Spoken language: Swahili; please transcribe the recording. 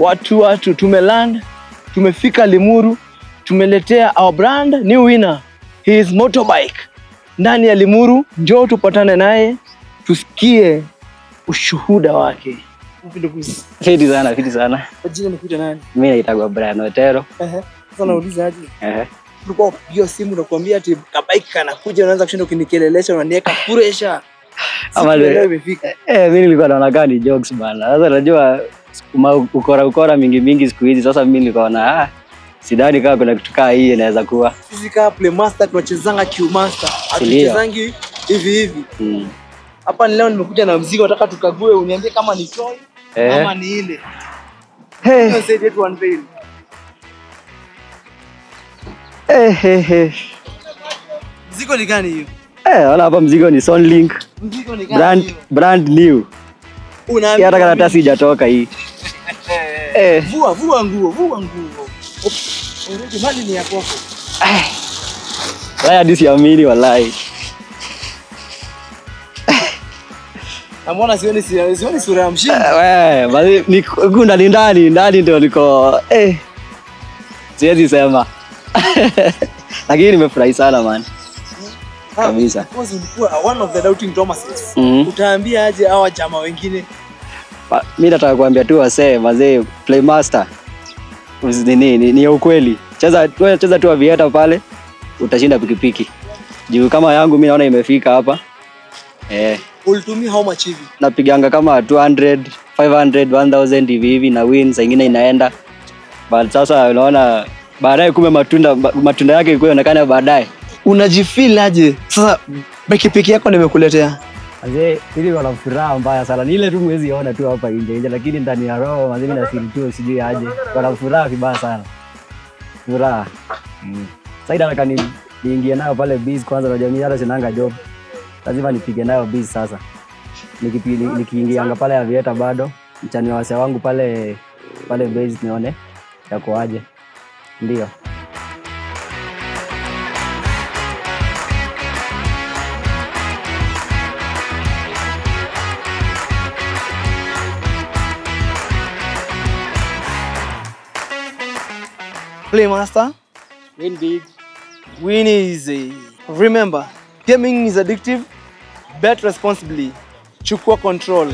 Watu tumeland, tumefika Limuru, tumeletea our brand new winner. He is motorbike. Ndani ya Limuru, njoo tupatane naye, tusikie ushuhuda wake. Fiti sana. Jina nikuita nani? Mimi naitwa Brian Otero. Sasa nauliza aje? Tulikuwa kupigia simu na kuambia ati kabike kanakuja, unaanza kushinda ukinikelelesha, unaniweka pressure. Leo imefika. Mimi nilikuwa naona gani jokes bana. Sasa unajua ukora mingi siku hizi. Sasa mimi nilikuwa na sidhani kama kuna kitu kaa hii inaweza kuwa. Sisi kama play master tunachezanga Q master. Hatuchezangi hivi. Hapa leo nimekuja na mzigo, nataka tukague, uniambie kama ni toy ama ni ile. Sasa yetu unveil. Mzigo ni gani hiyo? Wala hapa mzigo ni Sonlink. Mzigo ni gani? Brand new. Unaambia hata karatasi hajatoka hii. Vua nguo. Urudi mali ni yako. Wala hadi siamini wallahi. Namuona sioni sura ya mshindi. Basi ni gunda ndani ndio niko siwezi sema. Lakini nimefurahi sana man. Kabisa. Because ulikuwa one of the doubting Thomases. Utaambia aje hawa jamaa wengine? Mimi nataka kuambia tu wazee Playmaster. Ni ukweli. Cheza tu Aviator pale utashinda pikipiki. Juu kama yangu mimi naona imefika hapa. Ulitumia how much hivi? Napiganga kama 200, 500, 1000 hivi na win saa nyingine inaenda. But sasa unaona baadaye kume matunda yake inaonekana baadaye. Unajifeel aje? Sasa pikipiki yako nimekuletea. Mzee, ili wana furaha mbaya sana. Ni ile tu mwezi ona tu hapa nje lakini ndani ya roho mzee na feel tu sijui aje. Wana furaha vibaya sana. Furaha. Sasa nataka niingie nayo pale biz kwanza, na jamii hata sinanga job. Lazima nipige nayo biz sasa. Nikiingianga pale Aviator bado mchani wa wase wangu pale base nione yako aje. Ndio. Playmaster, Win big. win easy. Remember, gaming is addictive. Bet responsibly. Chukua control.